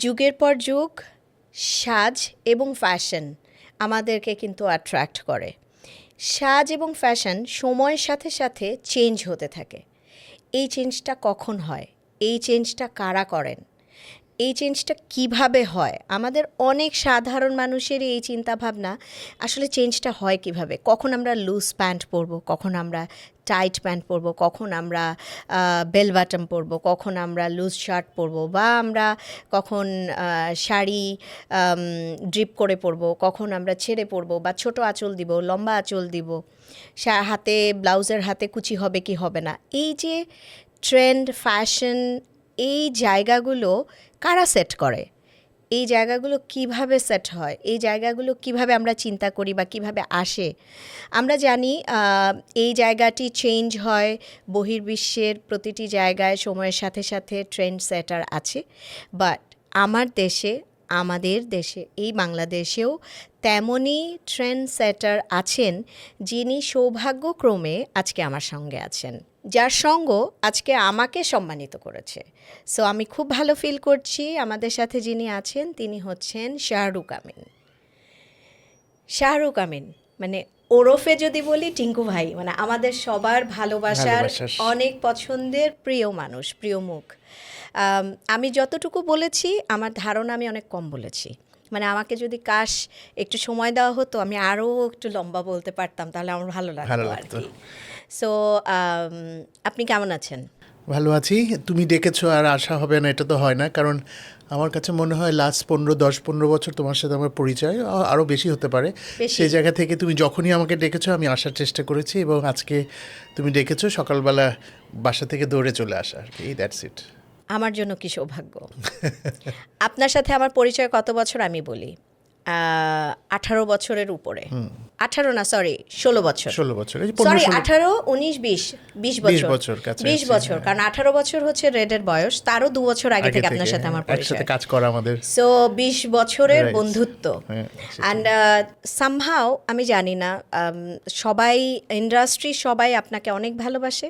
যুগের পর যুগ সাজ এবং ফ্যাশন আমাদেরকে কিন্তু অ্যাট্রাক্ট করে। সাজ এবং ফ্যাশন সময়ের সাথে সাথে চেঞ্জ হতে থাকে। এই চেঞ্জটা কখন হয়? এই চেঞ্জটা কারা করেন? এই চেঞ্জটা কিভাবে হয়? আমাদের অনেক সাধারণ মানুষেরই এই চিন্তাভাবনা, আসলে চেঞ্জটা হয় কিভাবে? কখন আমরা লুজ প্যান্ট পরবো, কখন আমরা টাইট প্যান্ট পরবো, কখন আমরা বেল বাটম পরবো, কখন আমরা লুজ শার্ট পরবো, বা আমরা কখন শাড়ি ড্রিপ করে পরবো, কখন আমরা ছেড়ে পরবো, বা ছোট আঁচল দিব, লম্বা আঁচল দিব, হাতে ব্লাউজের হাতে কুচি হবে কি হবে না। এই যে ট্রেন্ড, ফ্যাশন, এই জায়গাগুলো কারা সেট করে? এই জায়গাগুলো কিভাবে সেট হয়? এই জায়গাগুলো কিভাবে আমরা চিন্তা করি বা কিভাবে আসে? আমরা জানি এই জায়গাটি চেঞ্জ হয় বহির্বিশ্বের প্রতিটি জায়গায়, সময়ের সাথে সাথে ট্রেন্ড সেটার আছে। বাট আমাদের দেশে এই বাংলাদেশেও তেমনই ট্রেন্ড সেটার আছেন, যিনি সৌভাগ্যক্রমে আজকে আমার সঙ্গে আছেন, যার সঙ্গ আজকে আমাকে সম্মানিত করেছে। সো আমি খুব ভালো ফিল করছি। আমাদের সাথে যিনি আছেন তিনি হচ্ছেন শাহরুখ আমিন। শাহরুখ আমিন মানে ওরফে যদি বলি টিঙ্কু ভাই, মানে আমাদের সবার ভালোবাসার অনেক পছন্দের প্রিয় মানুষ, প্রিয় মুখ। আমি যতটুকু বলেছি আমার ধারণা আমি অনেক কম বলেছি। মানে আমাকে যদি একটু সময় দেওয়া হতো আমি আরও একটু লম্বা বলতে পারতাম, তাহলে আমার ভালো লাগতো আর কি। সো আপনি কেমন আছেন? ভালো আছি। তুমি ডেকেছো আর আশা হবে না, এটা তো হয় না। কারণ আমার কাছে মনে হয় লাস্ট 10-15 বছর তোমার সাথে আমার পরিচয়, আরও বেশি হতে পারে। সেই জায়গা থেকে তুমি যখনই আমাকে ডেকেছো আমি আসার চেষ্টা করেছি, এবং আজকে তুমি ডেকেছো সকালবেলা বাসা থেকে দৌড়ে চলে আসা আর কি। That's it. আমার জন্য কি সৌভাগ্য। আপনার সাথে আমার পরিচয় কত বছর আমি বলি, 18 বছরের উপরে। 18 না, সরি 16 বছর। 16 বছর, সরি 18, 19, 20 বছর। 20 বছর, কারণ 18 বছর হচ্ছে রেডের বয়স, তারও 2 বছর আগে থেকে আপনার সাথে আমার পরিচয়, একসাথে কাজ করা আমাদের। সো 20 বছরের বন্ধুত্ব। অ্যান্ড সামহাও আমি জানি না, সবাই ইন্ডাস্ট্রি সবাই আপনাকে অনেক ভালোবাসে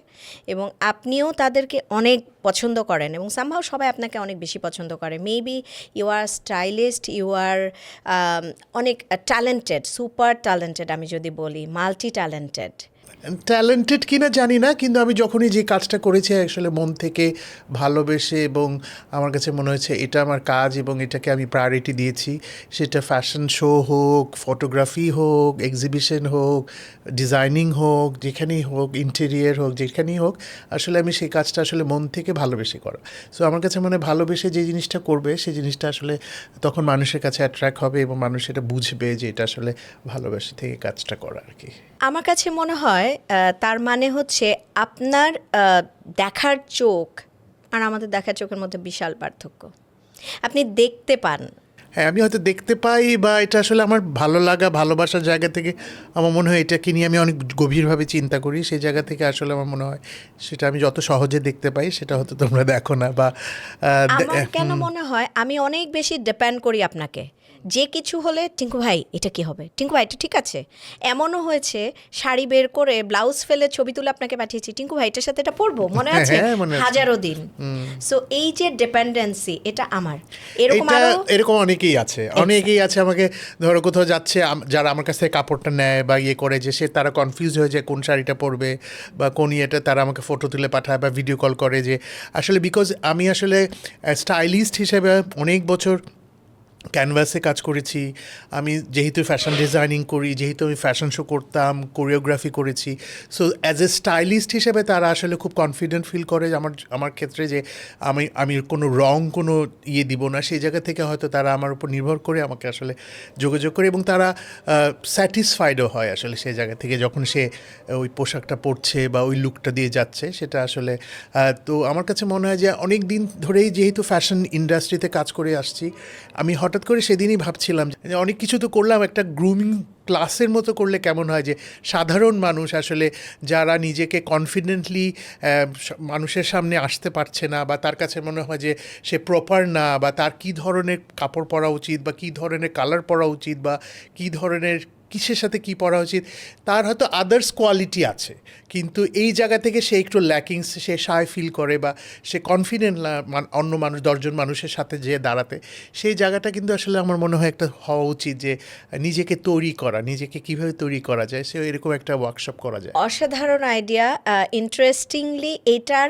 এবং আপনিও তাদেরকে অনেক পছন্দ করেন, এবং সামহাও সবাই আপনাকে অনেক বেশি পছন্দ করে। Maybe you are stylist, you are অনেক ট্যালেন্টেড, সুপার ট্যালেন্টেড, আমি যদি বলি মাল্টি ট্যালেন্টেড কিনা জানি না, কিন্তু আমি যখনই যে কাজটা করেছি আসলে মন থেকে ভালোবেসে, এবং আমার কাছে মনে হয়েছে এটা আমার কাজ এবং এটাকে আমি প্রায়োরিটি দিয়েছি। সেটা ফ্যাশন শো হোক, ফটোগ্রাফি হোক, এক্সিবিশন হোক, ডিজাইনিং হোক, যেখানেই হোক, ইন্টেরিয়ার হোক, যেখানেই হোক, আসলে আমি সেই কাজটা আসলে মন থেকে ভালোবেসে করা। সো আমার কাছে মনে হয় ভালোবেসে যে জিনিসটা করবে সেই জিনিসটা আসলে তখন মানুষের কাছে অ্যাট্রাক্ট হবে এবং মানুষ এটা বুঝবে যে এটা আসলে ভালোবাসা থেকে কাজটা করা আর কি। আমার কাছে মনে হয় তার মানে হচ্ছে আপনার দেখার চোখ আর আমাদের দেখার চোখের মধ্যে বিশাল পার্থক্য। আপনি দেখতে পান। হ্যাঁ, আমি হয়তো দেখতে পাই, বা এটা আসলে আমার ভালো লাগা, ভালোবাসার জায়গা থেকে আমার মনে হয় এটাকে নিয়ে আমি অনেক গভীরভাবে চিন্তা করি। সেই জায়গা থেকে আসলে আমার মনে হয় সেটা আমি যত সহজে দেখতে পাই সেটা হয়তো তোমরা দেখো না। বা আমার কেন মনে হয় আমি অনেক বেশি ডিপেন্ড করি আপনাকে। যে কিছু হলে টিঙ্কু ভাই এটা কি হবে, টিঙ্কু ভাই এটা ঠিক আছে। এমনও হয়েছে শাড়ি বের করে ব্লাউজ ফেলে ছবি তুলে আপনাকে পাঠিয়েছি, টিঙ্কু ভাই এটার সাথে এটা পরবো, মনে আছে? হাজারো দিন। সো এই যে ডিপেন্ডেন্সি, এটা আমার এরকম অনেকেই আছে, আমাকে ধরো কোথাও যাচ্ছে, যারা আমার কাছ থেকে কাপড়টা নেয় বা ইয়ে করে, যে সে তারা কনফিউজ হয়ে যায় কোন শাড়িটা পরবে বা কোন ইয়েটা, তারা আমাকে ফটো তুলে পাঠায় বা ভিডিও কল করে। যে আসলে বিকজ আমি আসলে স্টাইলিস্ট হিসেবে অনেক বছর ক্যানভাসে কাজ করেছি। আমি যেহেতু ফ্যাশন ডিজাইনিং করি, যেহেতু আমি ফ্যাশন শো করতাম, কোরিওগ্রাফি করেছি, সো অ্যাজ এ স্টাইলিস্ট হিসেবে তারা আসলে খুব কনফিডেন্ট ফিল করে আমার ক্ষেত্রে, যে আমি কোনো ইয়ে দিব না। সেই জায়গা থেকে হয়তো তারা আমার উপর নির্ভর করে আমাকে আসলে যোগাযোগ করে, এবং তারা স্যাটিসফাইডও হয় আসলে সেই জায়গা থেকে যখন সে ওই পোশাকটা পরছে বা ওই লুকটা দিয়ে যাচ্ছে। সেটা আসলে তো আমার কাছে মনে হয় যে অনেক দিন ধরেই যেহেতু ফ্যাশন ইন্ডাস্ট্রিতে কাজ করে আসছি, আমি হঠাৎ করে সেদিনই ভাবছিলাম যে অনেক কিছু তো করলাম, একটা গ্রুমিং ক্লাসের মতো করলে কেমন হয়, যে সাধারণ মানুষ আসলে যারা নিজেকে কনফিডেন্টলি মানুষের সামনে আসতে পারছে না, বা তার কাছে মনে হয় যে সে প্রপার না, বা তার কী ধরনের কাপড় পরা উচিত, বা কী ধরনের কালার পরা উচিত, বা কী ধরনের কিসের সাথে কি পড়া উচিত, তার হয়তো আদার্স কোয়ালিটি আছে, কিন্তু এই জায়গা থেকে সে একটু ল্যাকিংস, সে শাই ফিল করে বা সে কনফিডেন্ট না অন্য মানুষ 10জন মানুষের সাথে যেয়ে দাঁড়াতে, সেই জায়গাটা কিন্তু আসলে আমার মনে হয় একটা হওয়া উচিত যে নিজেকে তৈরি করা, নিজেকে কীভাবে তৈরি করা যায়, সে এরকম একটা ওয়ার্কশপ করা যায়। অসাধারণ আইডিয়া। ইন্টারেস্টিংলি এটার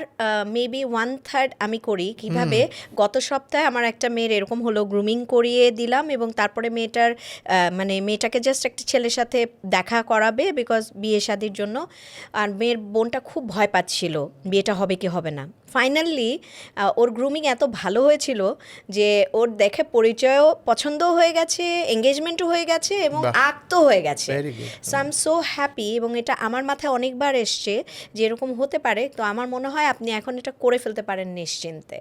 মেবি 1/3 আমি করি কিভাবে। গত সপ্তাহে আমার একটা মেয়ের এরকম হলো, গ্রুমিং করিয়ে দিলাম এবং তারপরে মানে মেয়েটাকে জাস্ট একটা ছেলের সাথে দেখা করাবে বিকজ বিয়ে শাদির জন্য, আর মেয়ের বোনটা খুব ভয় পাচ্ছিল বিয়েটা হবে কি হবে না। ফাইনালি ওর গ্রুমিং এত ভালো হয়েছিল যে ওর দেখে পরিচয়ও পছন্দও হয়ে গেছে, এঙ্গেজমেন্টও হয়ে গেছে এবং বাহ। আক্তও হয়ে গেছে। Very good. So I am so happy, এবং এটা আমার মাথায় অনেকবার এসছে যে এরকম হতে পারে। তো আমার মনে হয় আপনি এখন এটা করে ফেলতে পারেন নিশ্চিন্তে।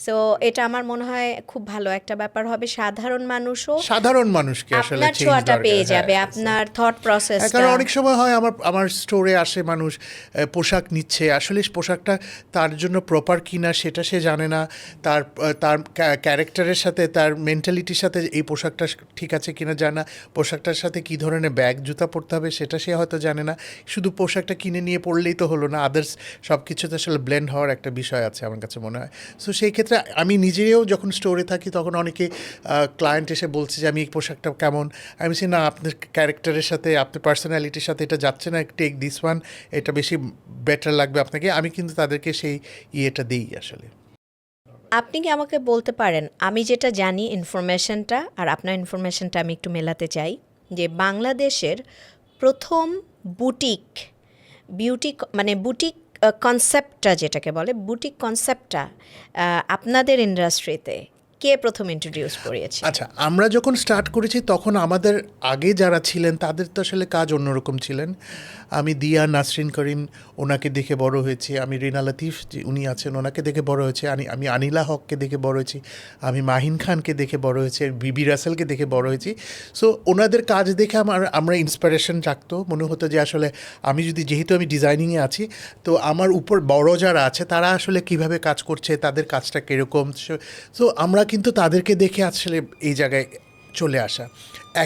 সো এটা আমার মনে হয় খুব ভালো একটা ব্যাপার হবে। সাধারণ মানুষকে আসলে আপনার change ছোঁয়াটা দরকার। পেয়ে হ্যাঁ, যাবে, হ্যাঁ, আপনার থট প্রসেস। কারণ অনেক সময় হয় আমার স্টোরে আসে মানুষ, পোশাক নিচ্ছে, আসলে পোশাকটা তার জন্য প্রপার কিনা সেটা সে জানে না, তার তার ক্যারেক্টারের সাথে, তার মেন্টালিটির সাথে এই পোশাকটা ঠিক আছে কিনা জানে না, পোশাকটার সাথে কী ধরনের ব্যাগ জুতা পরতে হবে সেটা সে হয়তো জানে না। শুধু পোশাকটা কিনে নিয়ে পড়লেই তো হলো না, আদার্স সব কিছুতে আসলে ব্লেন্ড হওয়ার একটা বিষয় আছে আমার কাছে মনে হয়। সো সেই ক্ষেত্রে আমি নিজেও যখন স্টোরে থাকি তখন অনেকে ক্লায়েন্ট এসে বলছে যে আমি এই পোশাকটা কেমন, আমি বলছি না আপনার ক্যারেক্টারের সাথে, আপনার পার্সোনালিটির সাথে এটা যাচ্ছে না, টেক দিস ওয়ান, এটা বেশি বেটার লাগবে আপনাকে। আমি কিন্তু তাদেরকে সেই ইয়েটা দিই আসলে। আপনি কি আমাকে বলতে পারেন, আমি যেটা জানি ইনফরমেশনটা আর আপনার ইনফরমেশনটা আমি একটু মেলাতে চাই, যে বাংলাদেশের প্রথম বিউটি মানে বুটিক কনসেপ্টটা, যেটাকে বলে বুটিক কনসেপ্টটা, আপনাদের ইন্ডাস্ট্রিতে কে প্রথম ইন্ট্রোডিউস করিয়েছে? আচ্ছা, আমরা যখন স্টার্ট করেছি তখন আমাদের আগে যারা ছিলেন তাদের তো আসলে কাজ অন্যরকম ছিলেন। আমি দিয়া নাসরিন করিম, ওনাকে দেখে বড় হয়েছি। আমি রিনা লতিফ যে উনি আছেন, ওনাকে দেখে বড় হয়েছে। আমি আনিলা হককে দেখে বড় হয়েছি। আমি মাহিন খানকে দেখে বড় হয়েছি, বিবি রাসেলকে দেখে বড় হয়েছি। সো ওনাদের কাজ দেখে আমরা ইন্সপিরেশন জাগতো, মনে হতো যে আসলে যেহেতু আমি ডিজাইনিংয়ে আছি, তো আমার উপর বড় যারা আছে তারা আসলে কিভাবে কাজ করছে, তাদের কাজটা কীরকম। সো আমরা কিন্তু তাদেরকে দেখে আসলে এই জায়গায় চলে আসা।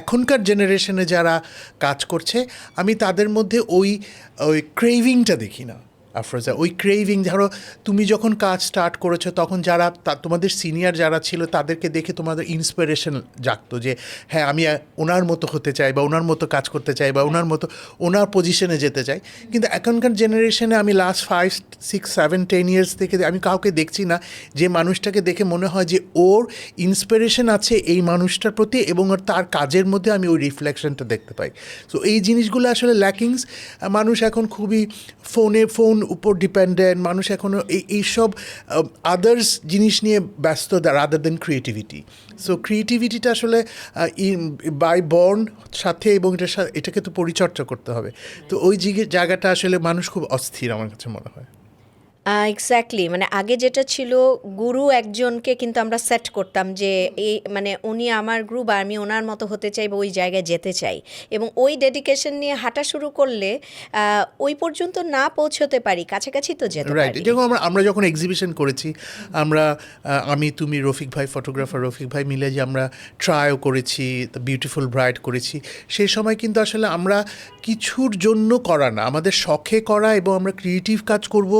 এখনকার জেনারেশনে যারা কাজ করছে, আমি তাদের মধ্যে ওই ক্রেভিংটা দেখি না আফরোজা। ওই ক্রেভিং, ধরো তুমি যখন কাজ স্টার্ট করেছো তখন যারা তোমাদের সিনিয়র যারা ছিল তাদেরকে দেখে তোমাদের ইন্সপিরেশন জাগতো যে হ্যাঁ আমি ওনার মতো হতে চাই বা ওনার মতো কাজ করতে চাই বা ওনার পজিশনে যেতে চাই। কিন্তু এখনকার জেনারেশনে আমি লাস্ট 5, 6, 7, 10 ইয়ার্স থেকে আমি কাউকে দেখছি না যে মানুষটাকে দেখে মনে হয় যে ওর ইন্সপিরেশন আছে এই মানুষটার প্রতি এবং তার কাজের মধ্যে আমি ওই রিফ্লেকশনটা দেখতে পাই। সো এই জিনিসগুলো আসলে ল্যাকিংস। মানুষ এখন খুবই ফোন উপর ডিপেন্ডেন্ট, মানুষ এখনও এইসব আদার্স জিনিস নিয়ে ব্যস্ত রাদার দেন ক্রিয়েটিভিটি। সো ক্রিয়েটিভিটিটা আসলে বাই বর্ন সাথে, এবং এটাকে তো পরিচর্যা করতে হবে। তো ওই জায়গাটা আসলে মানুষ খুব অস্থির আমার কাছে মনে হয়। এক্স্যাক্টলি, মানে আগে যেটা ছিল, গুরু একজনকে কিন্তু আমরা সেট করতাম যে এই মানে উনি আমার গুরু বা আমি ওনার মতো হতে চাই বা ওই জায়গায় যেতে চাই, এবং ওই ডেডিকেশন নিয়ে হাঁটা শুরু করলে ওই পর্যন্ত না পৌঁছতে পারি, কাছাকাছি তো যেতে রাইট। পারি। যেমন আমরা যখন এক্সিবিশন করেছি, আমি তুমি রফিক ভাই, ফটোগ্রাফার রফিক ভাই মিলে যে আমরা ট্রাইও করেছি, বিউটিফুল ব্রাইড করেছি, সেই সময় কিন্তু আসলে আমরা কিছুর জন্য করা না, আমাদের শখে করা, এবং আমরা ক্রিয়েটিভ কাজ করব,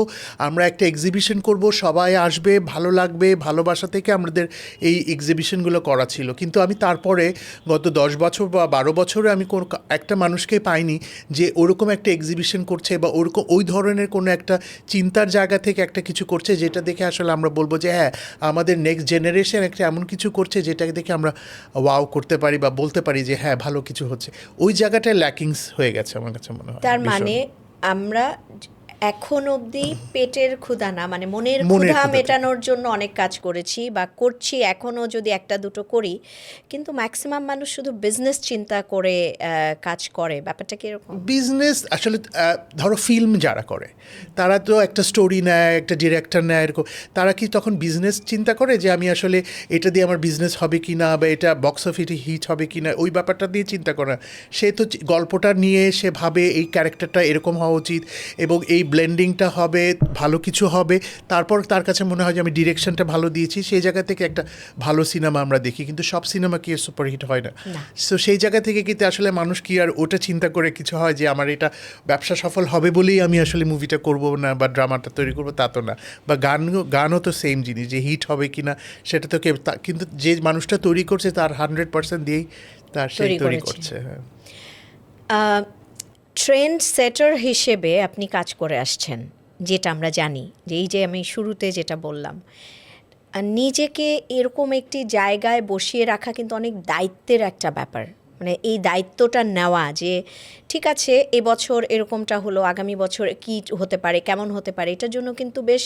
আমরা একটা এক্সিবিশন করব, সবাই আসবে, ভালো লাগবে, ভালোবাসা থেকে আমাদের এই এক্সিবিশনগুলো করা ছিল। কিন্তু আমি তারপরে গত 10 বছর বা 12 বছরে আমি কোনো একটা মানুষকে পাইনি যে ওরকম একটা এক্সিবিশন করছে বা ওই ধরনের কোনো একটা চিন্তার জায়গা থেকে একটা কিছু করছে যেটা দেখে আসলে আমরা বলবো যে হ্যাঁ আমাদের নেক্সট জেনারেশন একটা এমন কিছু করছে যেটাকে দেখে আমরা ওয়াও করতে পারি বা বলতে পারি যে হ্যাঁ ভালো কিছু হচ্ছে। ওই জায়গাটায় ল্যাকিংস হয়ে গেছে আমার কাছে মনে হয়। তার মানে আমরা এখন অবধি পেটের ক্ষুধা না, মানে মনের ক্ষুধা মেটানোর জন্য অনেক কাজ করেছি বা করছি, এখনও যদি একটা দুটো করি, কিন্তু ম্যাক্সিমাম মানুষ শুধু বিজনেস চিন্তা করে কাজ করে। ব্যাপারটা কীরকম? বিজনেস আসলে ধরো ফিল্ম যারা করে তারা তো একটা স্টোরি নেয়, একটা ডিরেক্টর নেয়, এরকম তারা কি তখন বিজনেস চিন্তা করে যে আমি আসলে এটা দিয়ে আমার বিজনেস হবে কি না বা এটা বক্স অফিসে হিট হবে কি না, ওই ব্যাপারটা দিয়ে চিন্তা করে। সে তো গল্পটা নিয়ে সে ভাবে এই ক্যারেক্টারটা এরকম হওয়া উচিত এবং এই ব্লেন্ডিংটা হবে, ভালো কিছু হবে, তারপর তার কাছে মনে হয় যে আমি ডিরেকশনটা ভালো দিয়েছি, সেই জায়গা থেকে একটা ভালো সিনেমা আমরা দেখি। কিন্তু সব সিনেমা কি সুপারহিট হয় না। সো সেই জায়গা থেকে কিন্তু আসলে মানুষ কি আর ওটা চিন্তা করে কিছু হয় যে আমার এটা ব্যবসা সফল হবে বলেই আমি আসলে মুভিটা করব না বা ড্রামাটা তৈরি করবো, তা তো না। বা গানও তো সেম জিনিস, যে হিট হবে কি না সেটা তো কিন্তু যে মানুষটা তৈরি করছে তার 100% দিয়েই তার সেই তৈরি করছে। হ্যাঁ, ট্রেন্ড সেটার হিসেবে আপনি কাজ করে আসছেন, যেটা আমরা জানি, যে এই যে আমি শুরুতে যেটা বললাম, আর নিজেকে এরকম একটি জায়গায় বসিয়ে রাখা কিন্তু অনেক দায়িত্বের একটা ব্যাপার। মানে এই দায়িত্বটা নেওয়া যে ঠিক আছে এবছর এরকমটা হলো, আগামী বছর কি হতে পারে, কেমন হতে পারে, এটার জন্য কিন্তু বেশ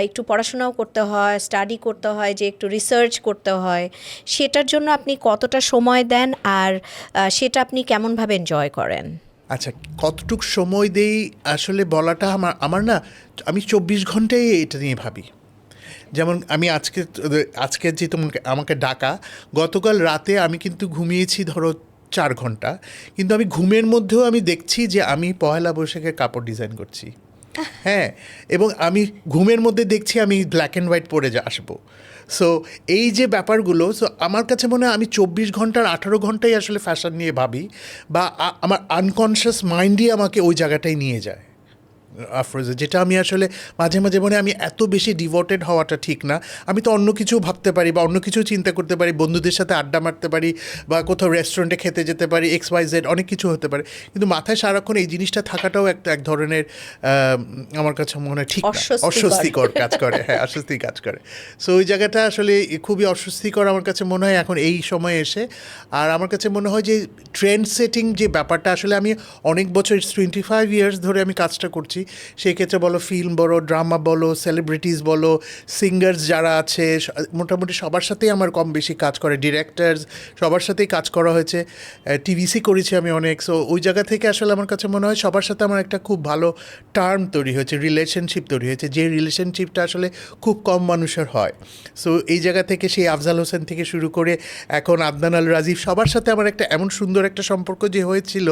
একটু পড়াশোনাও করতে হয়, স্টাডি করতে হয়, যে একটু রিসার্চ করতে হয়। সেটার জন্য আপনি কতটা সময় দেন, আর সেটা আপনি কেমনভাবে এনজয় করেন? আচ্ছা, কতটুক সময় দেই আসলে বলাটা আমার না, আমি 24 ঘন্টাই এটা নিয়ে ভাবি। যেমন আমি আজকে যে তোমাকে আমাকে ডাকা, গতকাল রাতে আমি কিন্তু ঘুমিয়েছি ধরো 4 ঘন্টা, কিন্তু আমি ঘুমের মধ্যেও আমি দেখছি যে আমি পয়লা বৈশাখের কাপড় ডিজাইন করছি। হ্যাঁ, এবং আমি ঘুমের মধ্যে দেখছি আমি ব্ল্যাক অ্যান্ড হোয়াইট পরে আসবো। সো এই যে ব্যাপারগুলো, সো আমার কাছে মনে হয় আমি 24 ঘন্টার 18 ঘন্টাই আসলে ফ্যাশন নিয়ে ভাবি, বা আমার আনকনশিয়াস মাইন্ডই আমাকে ওই জায়গাটায় নিয়ে যায় আফরোজে, যেটা আমি আসলে মাঝে মাঝে মনে হয় আমি এত বেশি ডিভোটেড হওয়াটা ঠিক না। আমি তো অন্য কিছু ভাবতে পারি বা অন্য কিছু চিন্তা করতে পারি, বন্ধুদের সাথে আড্ডা মারতে পারি বা কোথাও রেস্টুরেন্টে খেতে যেতে পারি, XYZ অনেক কিছু হতে পারে, কিন্তু মাথায় সারাক্ষণ এই জিনিসটা থাকাটাও এক ধরনের আমার কাছে মনে হয় ঠিক না, অস্বস্তিকর কাজ করে। হ্যাঁ, অস্বস্তি কাজ করে। সো ওই জায়গাটা আসলে খুবই অস্বস্তিকর আমার কাছে মনে হয় এখন এই সময়ে এসে। আর আমার কাছে মনে হয় যে ট্রেন্ড সেটিং যে ব্যাপারটা, আসলে আমি অনেক বছর 25 ইয়ার্স ধরে আমি কাজটা করছি। সেই ক্ষেত্রে বলো ফিল্ম বলো, ড্রামা বলো, সেলিব্রিটিস বলো, সিঙ্গার্স যারা আছে, মোটামুটি সবার সাথেই আমার কম বেশি কাজ করে, ডিরেক্টরস সবার সাথেই কাজ করা হয়েছে, টিভিসি করেছি আমি অনেক। সো ওই জায়গা থেকে আসলে আমার কাছে মনে হয় সবার সাথে আমার একটা খুব ভালো টার্ম তৈরি হয়েছে, রিলেশনশিপ তৈরি হয়েছে, যে রিলেশনশিপটা আসলে খুব কম মানুষের হয়। সো এই জায়গা থেকে সেই আফজাল হোসেন থেকে শুরু করে এখন আদনান আল রাজীব, সবার সাথে আমার একটা এমন সুন্দর একটা সম্পর্ক যে হয়েছিল,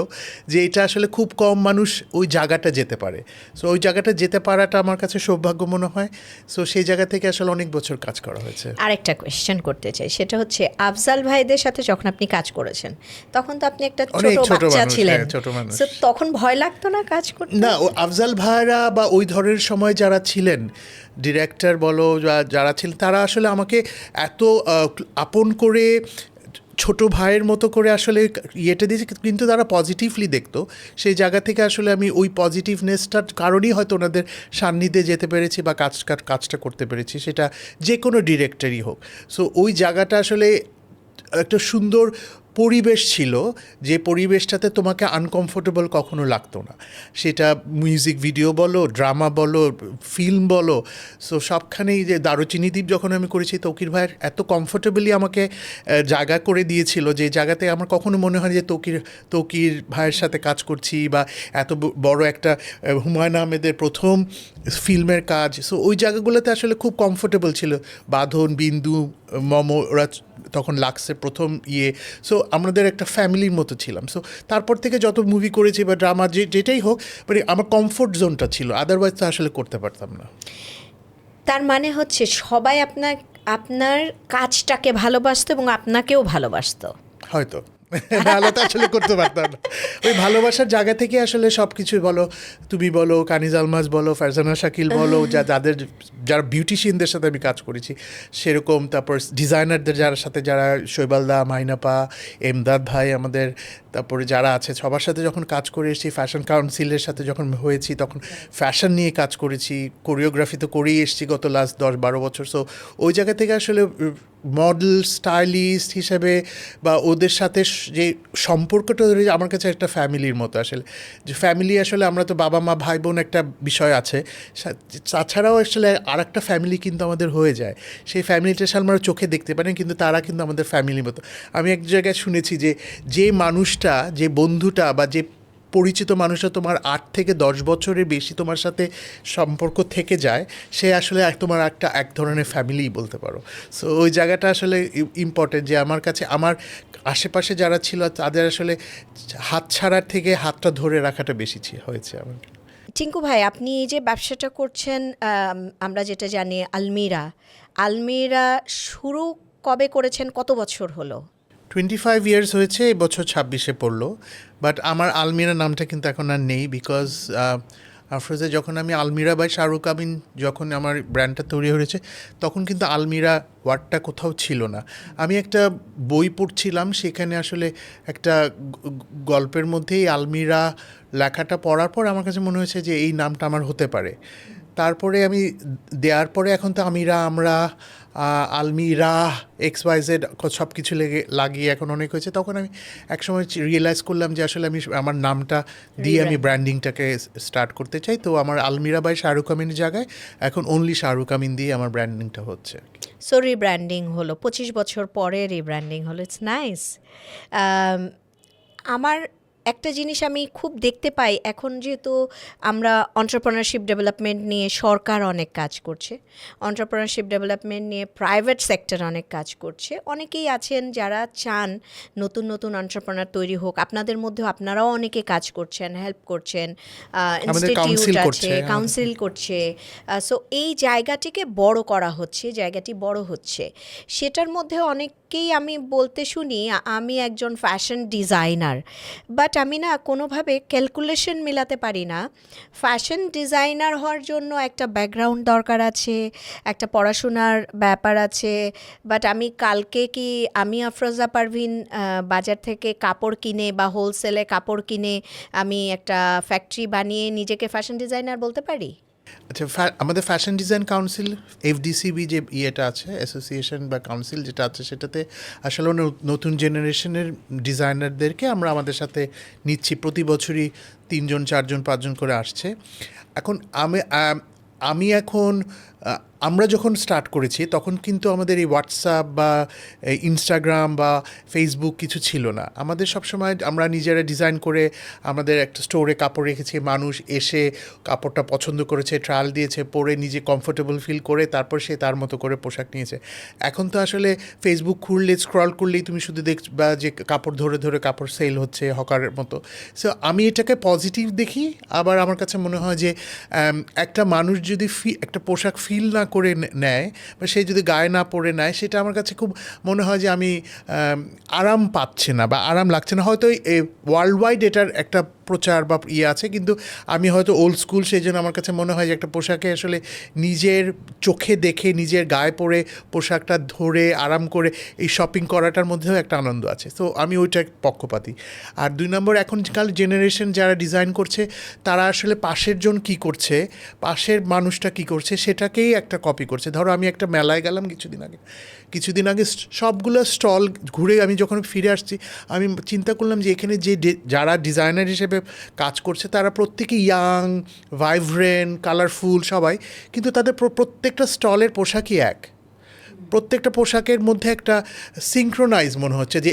যে এটা আসলে খুব কম মানুষ ওই জায়গাটা যেতে পারে। সো ওই জায়গাটা যেতে পারাটা আমার কাছে সৌভাগ্য মনে হয়। সো সেই জায়গা থেকে আসলে অনেক বছর কাজ করা হয়েছে। আরেকটা কোয়েশ্চেন করতে চাই, সেটা হচ্ছে আফজাল ভাইদের সাথে যখন আপনি কাজ করেছেন, তখন তো আপনি একটা ছোট বাচ্চা ছিলেন, ছোট মানুষ। So, তখন ভয় লাগতো না কাজ করতে? না, ও আফজাল ভাইরা বা ওই ধরনের সময় যারা ছিলেন, ডিরেক্টর বলো যারা ছিলেন, তারা আসলে আমাকে এত আপন করে ছোট ভাইয়ের মতো করে আসলে ইয়েটা দিয়েছে, কিন্তু তারা পজিটিভলি দেখতো। সেই জায়গা থেকে আসলে আমি ওই পজিটিভনেসটার কারণেই হয়তো ওনাদের সান্নিধ্যে যেতে পেরেছি বা কাজটা করতে পেরেছি, সেটা যে কোনো ডিরেক্টরই হোক। সো ওই জায়গাটা আসলে একটা সুন্দর পরিবেশ ছিল, যে পরিবেশটাতে তোমাকে আনকমফোর্টেবল কখনো লাগতো না। সেটা মিউজিক ভিডিও বলো, ড্রামা বলো, ফিল্ম বলো, সো সবখানেই। যে দারুচিনি দ্বীপ যখন আমি করেছি, তৌকির ভাইয়ের এত কমফোর্টেবলি আমাকে জায়গা করে দিয়েছিল, যে জায়গাতে আমার কখনো মনে হয় যে তৌকির ভাইয়ের সাথে কাজ করছি, বা এত বড় একটা হুমায়ুন আহমেদের প্রথম ফিল্মের কাজ। সো ওই জায়গাগুলোতে আসলে খুব কমফোর্টেবল ছিল। বাঁধন, বিন্দু, মমো, ওরা তখন লাক্সের প্রথম সো আমাদের একটা ফ্যামিলির মতো ছিলাম। সো তারপর থেকে যত মুভি করেছি বা ড্রামা যেটাই হোক, মানে আমার কমফোর্ট জোনটা ছিল, আদারওয়াইজ তো আসলে করতে পারতাম না। তার মানে হচ্ছে সবাই আপনার কাজটাকে ভালোবাসতো এবং আপনাকেও ভালোবাসতো হয়তো, নাহলে তো আসলে করতে পারতাম না। ওই ভালোবাসার জায়গা থেকে আসলে সব কিছুই বলো, তুমি বলো, কানিজ আলমাজ বলো, ফারজানা শাকিল বলো, যারা বিউটিশিয়ানদের সাথে আমি কাজ করেছি সেরকম, তারপর ডিজাইনারদের যারা শৈবালদা, মাইনাপা, এমদাদ ভাই আমাদের, তারপরে যারা আছে সবার সাথে যখন কাজ করে এসেছি, ফ্যাশন কাউন্সিলের সাথে যখন হয়েছি তখন ফ্যাশন নিয়ে কাজ করেছি, কোরিওগ্রাফি তো করেই এসেছি গত লাস্ট 10-12 বছর। সো ওই জায়গা থেকে আসলে মডেল, স্টাইলিস্ট হিসেবে বা ওদের সাথে যে সম্পর্কটা আমার কাছে একটা ফ্যামিলির মতো। আসলে যে ফ্যামিলি, আসলে আমরা তো বাবা মা ভাই বোন একটা বিষয় আছে, তাছাড়াও আসলে আর একটা ফ্যামিলি কিন্তু আমাদের হয়ে যায়। সেই ফ্যামিলিটা আসলে আমরা চোখে দেখতে পারি, কিন্তু তারা কিন্তু আমাদের ফ্যামিলির মতো। আমি এক জায়গায় শুনেছি যে মানুষটা, যে বন্ধুটা বা যে পরিচিত মানুষরা তোমার 8 থেকে 10 বছরের বেশি তোমার সাথে সম্পর্ক থেকে যায়, সে আসলে তোমার এক ধরনের ফ্যামিলিই বলতে পারো। সো ওই জায়গাটা আসলে ইম্পর্টেন্ট, যে আমার কাছে আমার আশেপাশে যারা ছিল তাদের আসলে হাত ছাড়ার থেকে হাতটা ধরে রাখাটা বেশি হয়েছে আমার। টিঙ্কু ভাই, আপনি এই যে ব্যবসাটা করছেন, আমরা যেটা জানি আলমিরা শুরু কবে করেছেন, কত বছর হলো? 25 ইয়ার্স হয়েছে, এই বছর 26-এ পড়লো। বাট আমার আলমিরা নামটা কিন্তু এখন আর নেই, বিকজ আফরোজা যখন আমি আলমিরা বাই শাহরুখ আমিন যখন আমার ব্র্যান্ডটা তৈরি হয়েছে, তখন কিন্তু আলমিরা ওয়ার্ডটা কোথাও ছিল না। আমি একটা বই পড়ছিলাম, সেখানে আসলে একটা গল্পের মধ্যেই আলমিরা লেখাটা পড়ার পর আমার কাছে মনে হয়েছে যে এই নামটা আমার হতে পারে। তারপরে আমি দেওয়ার পরে এখন তো আমরা আলমিরা XYZ সব কিছু লাগিয়ে এখন অনেক হয়েছে। তখন আমি একসময় রিয়েলাইজ করলাম যে আসলে আমি আমার নামটা দিয়ে আমি ব্র্যান্ডিংটাকে স্টার্ট করতে চাই। তো আমার আলমিরা বাই শাহরুখ আমিনের জায়গায় এখন অনলি শাহরুখ আমিন দিয়ে আমার ব্র্যান্ডিংটা হচ্ছে। সো রিব্র্যান্ডিং হলো 25 বছর পরে, রিব্র্যান্ডিং হলো, ইটস নাইস। আমার একটা জিনিস আমি খুব দেখতে পাই এখন, যেহেতু আমরা এন্টারপ্রেনারশিপ ডেভেলপমেন্ট নিয়ে সরকার অনেক কাজ করছে, এন্টারপ্রেনারশিপ ডেভেলপমেন্ট নিয়ে প্রাইভেট সেক্টর অনেক কাজ করছে, অনেকেই আছেন যারা চান নতুন নতুন এন্টারপ্রেনার তৈরি হোক। আপনাদের মধ্যেও আপনারাও অনেকে কাজ করছেন, হেল্প করছেন, ইনস্টিটিউট আছে, কাউন্সিল করছে। সো এই জায়গাটিকে বড় করা হচ্ছে, জায়গাটি বড় হচ্ছে। সেটার মধ্যে অনেককেই আমি বলতে শুনি, আমি একজন ফ্যাশন ডিজাইনার, বাট আমি না কোনোভাবে ক্যালকুলেশন মেলাতে পারি না। ফ্যাশন ডিজাইনার হওয়ার জন্য একটা ব্যাকগ্রাউন্ড দরকার আছে, একটা পড়াশোনার ব্যাপার আছে। বাট আমি আফরোজা পারভিন বাজার থেকে কাপড় কিনে বা হোলসেলে কাপড় কিনে আমি একটা ফ্যাক্টরি বানিয়ে নিজেকে ফ্যাশন ডিজাইনার বলতে পারি? আচ্ছা, আমাদের ফ্যাশন ডিজাইন কাউন্সিল FDCB যে ইয়েটা আছে, অ্যাসোসিয়েশন বা কাউন্সিল যেটা আছে, সেটাতে আসলে নতুন জেনারেশনের ডিজাইনারদেরকে আমরা আমাদের সাথে নিচ্ছি। প্রতি বছরই 3জন 4জন 5জন করে আসছে। এখন আমি এখন আমরা যখন স্টার্ট করেছি তখন কিন্তু আমাদের এই হোয়াটসঅ্যাপ বা ইনস্টাগ্রাম বা ফেসবুক কিছু ছিল না। আমাদের সবসময় আমরা নিজেরা ডিজাইন করে আমাদের একটা স্টোরে কাপড় রেখেছি, মানুষ এসে কাপড়টা পছন্দ করেছে, ট্রায়াল দিয়েছে, পরে নিজে কমফোর্টেবল ফিল করে তারপর সে তার মতো করে পোশাক নিয়েছে। এখন তো আসলে ফেসবুক খুললে, স্ক্রল করলেই তুমি শুধু দেখবা যে কাপড় ধরে ধরে কাপড় সেল হচ্ছে হকারের মতো। সো আমি এটাকে পজিটিভ দেখি। আবার আমার কাছে মনে হয় যে একটা মানুষ যদি একটা পোশাক ফিল না করে নেয় বা সে যদি গায়ে না পরে নেয়, সেটা আমার কাছে খুব মনে হয় যে আমি আরাম পাচ্ছে না বা আরাম লাগছে না। হয়তো ওয়ার্ল্ড ওয়াইড এটার একটা প্রচার বা আছে, কিন্তু আমি হয়তো ওল্ড স্কুল, সেই জন্য আমার কাছে মনে হয় যে একটা পোশাকে আসলে নিজের চোখে দেখে নিজের গায়ে পরে পোশাকটা ধরে আরাম করে এই শপিং করাটার মধ্যেও একটা আনন্দ আছে। তো আমি ওইটা পক্ষপাতী। আর 2 নম্বর, এখনকার জেনারেশন যারা ডিজাইন করছে তারা আসলে পাশের জন কী করছে, পাশের মানুষটা কী করছে সেটাকেই একটা কপি করছে। ধরো আমি একটা মেলায় গেলাম কিছুদিন আগে সবগুলো স্টল ঘুরে আমি যখন ফিরে আসছি, আমি চিন্তা করলাম যে এখানে যারা ডিজাইনার হিসেবে কাজ করছে তারা প্রত্যেকে ইয়াং, ভাইব্রেন্ট, কালারফুল সবাই, কিন্তু তাদের প্রত্যেকটা স্টলের পোশাকই এক। প্রত্যেকটা পোশাকের মধ্যে একটা সিঙ্ক্রোনাইজ মনে হচ্ছে যে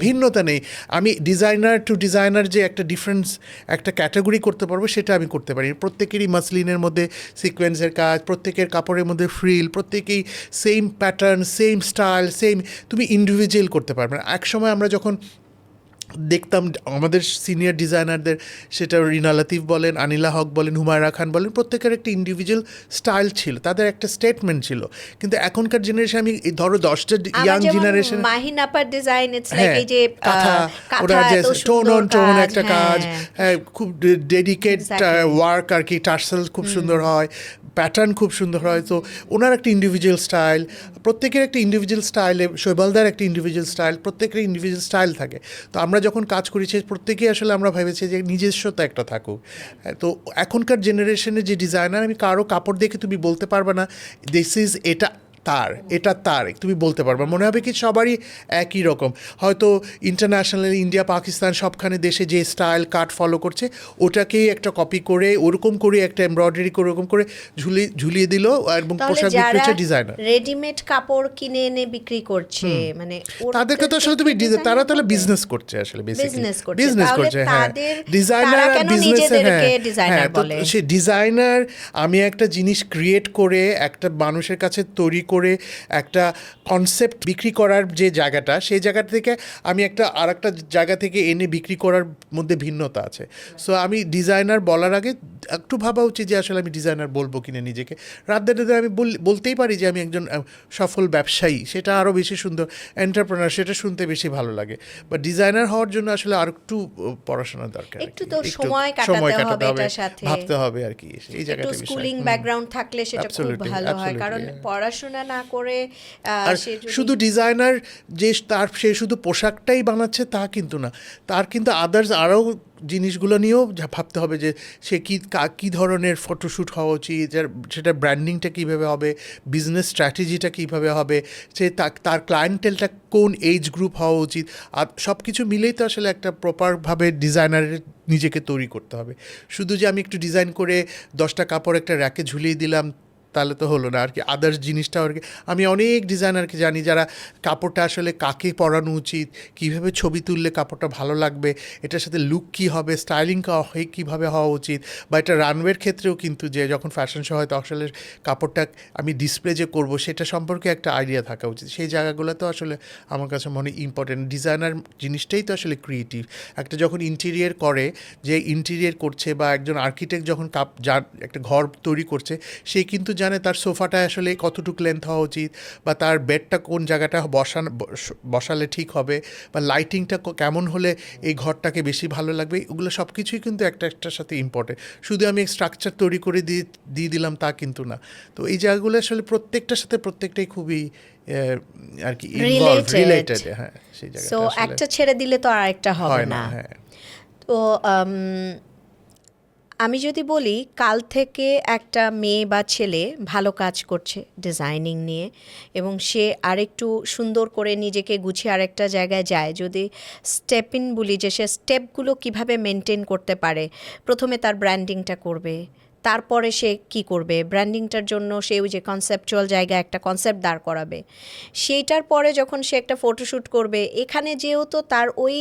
ভিন্নতা নেই। আমি ডিজাইনার টু ডিজাইনার যে একটা ডিফারেন্স, একটা ক্যাটাগরি করতে পারবো, সেটা আমি করতে পারি। প্রত্যেকেরই মাসলিনের মধ্যে সিকোয়েন্সের কাজ, প্রত্যেকের কাপড়ের মধ্যে ফ্রিল, প্রত্যেকেই সেম প্যাটার্ন, সেম স্টাইল, তুমি ইন্ডিভিজুয়াল করতে পারবে না। একসময় আমরা যখন দেখতাম আমাদের সিনিয়র ডিজাইনারদের, সেটা রিনা লতিফ বলেন, আনিলা হক বলেন, হুমায়রা খান বলেন, প্রত্যেকের একটা ইন্ডিভিজুয়াল স্টাইল ছিল, তাদের একটা স্টেটমেন্ট ছিল। কিন্তু এখনকার জেনারেশন, আমি ধরো 10টা young generation, Mahin upper design, it's like এই যে ওরা যে টোন অন টোন একটা কাজ, খুব ডেডিকেট ওয়ার্ক আর কি, টার্সেল খুব সুন্দর হয়, প্যাটার্ন খুব সুন্দর হয়। তো ওনার একটা ইন্ডিভিজুয়াল স্টাইল, প্রত্যেকের একটা ইন্ডিভিজুয়াল স্টাইলে, শৈবালদার একটা ইন্ডিভিজুয়াল স্টাইল, প্রত্যেকের ইন্ডিভিজুয়াল স্টাইল থাকে। তো আমরা যখন কাজ করেছি প্রত্যেকেই আসলে আমরা ভেবেছি যে নিজস্বতা একটা থাকুক। তো এখনকার জেনারেশনের যে ডিজাইনার, আমি কারো কাপড় দেখে তুমি বলতে পারবে না দিস ইজ এটা তার তুমি বলতে পারবে, মনে হবে কি সবারই একই রকম। হয়তো ইন্টারন্যাশনাল, ইন্ডিয়া, পাকিস্তান সবখানে দেশে যে স্টাইল কাট ফলো করছে, ওটাকেই একটা কপি করে ওরকম করে একটা এমব্রয়ডারি করে ওরকম করে ঝুলিয়ে দিল, এবং পোশাক বিক্রি হচ্ছে ডিজাইনার। রেডিমেড কাপড় কিনে এনে বিক্রি করছে, মানে তাদেরকে তো আসলে তুমি তারা তাহলে বিজনেস করছে, আসলে বিজনেস করছে। হ্যাঁ, ডিজাইনার আর বিজনেস। হ্যাঁ, তো সে ডিজাইনার, আমি একটা জিনিস ক্রিয়েট করে একটা মানুষের কাছে তৈরি করে করে একটা কনসেপ্ট বিক্রি করার যে জায়গাটা, সেই জায়গা থেকে আমি আর একটা জায়গা থেকে এনে বিক্রি করার মধ্যে ভিন্নতা আছে। সো আমি ডিজাইনার বলার আগে একটু ভাবা উচিত যে আসলে আমি ডিজাইনার বলবো কিনা নিজেকে, রাতে আমি বলতেই পারি যে আমি একজন সফল ব্যবসায়ী, সেটা আরও বেশি সুন্দর, এন্টারপ্রেনার, সেটা শুনতে বেশি ভালো লাগে। বা ডিজাইনার হওয়ার জন্য আসলে আর একটু পড়াশোনা দরকার, একটু তো সময় কাটাতে হবে, এটার সাথে ভাবতে হবে আর কি, এই একটু জায়গাটা স্কুলিং ব্যাকগ্রাউন্ড থাকলে সেটা খুব ভালো হয়, কারণ পড়াশোনা না করে আর সে যদি শুধু ডিজাইনার যে সে শুধু পোশাকটাই বানাচ্ছে তা কিন্তু না, তার কিন্তু আদার্স আরও জিনিসগুলো নিয়েও ভাবতে হবে যে সে কী ধরনের ফটোশ্যুট হওয়া উচিত, সেটা ব্র্যান্ডিংটা কীভাবে হবে, বিজনেস স্ট্র্যাটেজিটা কীভাবে হবে, সে তার ক্লায়েন্টেলটা কোন এজ গ্রুপ হওয়া উচিত, আর সব কিছু মিলেই তো আসলে একটা প্রপারভাবে ডিজাইনারের নিজেকে তৈরি করতে হবে। শুধু যে আমি একটু ডিজাইন করে 10টা কাপড় একটা র্যাকে ঝুলিয়ে দিলাম তাহলে তো হলো না আর কি, আদার্স জিনিসটাও আর কি। আমি অনেক ডিজাইনারকে জানি যারা কাপড়টা আসলে কাকে পরানো উচিত, কীভাবে ছবি তুললে কাপড়টা ভালো লাগবে, এটার সাথে লুক কী হবে, স্টাইলিং কীভাবে হওয়া উচিত, বা এটা রানওয়ের ক্ষেত্রেও কিন্তু যে যখন ফ্যাশন শো হয় তো আসলে কাপড়টা আমি ডিসপ্লে যে করবো সেটা সম্পর্কে একটা আইডিয়া থাকা উচিত। সেই জায়গাগুলো তো আসলে আমার কাছে মনে ইম্পর্টেন্ট। ডিজাইনার জিনিসটাই তো আসলে ক্রিয়েটিভ। একটা যখন ইন্টেরিয়ার করে, যে ইন্টেরিয়ার করছে, বা একজন আর্কিটেক্ট যখন একটা ঘর তৈরি করছে, সে কিন্তু জানে তার সোফাটা আসলে কতটুকু লেন্থ হওয়া উচিত, বা তার বেডটা কোন জায়গাটা বসালে ঠিক হবে, বা লাইটিংটা কেমন হলে এই ঘরটাকে বেশি ভালো লাগবে, ওগুলো সব কিছুই কিন্তু একটার সাথে ইম্পর্টেন্ট। শুধু আমি স্ট্রাকচার তৈরি করে দিয়ে দিলাম তা কিন্তু না। তো এই জায়গাগুলো আসলে প্রত্যেকটার সাথে প্রত্যেকটাই খুবই আর কি রিলেটেড। হ্যাঁ, সেই জায়গাটা সো একটা ছেড়ে দিলে তো আর একটা হবে না। হ্যাঁ। তো আমি যদি বলি, কাল থেকে একটা মেয়ে বা ছেলে ভালো কাজ করছে ডিজাইনিং নিয়ে, এবং সে আরেকটু সুন্দর করে নিজেকে গুছিয়ে আরেকটা জায়গায় যায়, যদি স্টেপ ইন বলি, যে সে স্টেপগুলো কিভাবে মেনটেন করতে পারে। প্রথমে তার ব্র্যান্ডিংটা করবে, তারপরে সে কি করবে, ব্র্যান্ডিংটার জন্য সে ওই যে কনসেপচুয়াল জায়গায় একটা কনসেপ্ট দাঁড় করাবে, সেইটার পরে যখন সে একটা ফটোশ্যুট করবে, এখানে যেহেতু তার ওই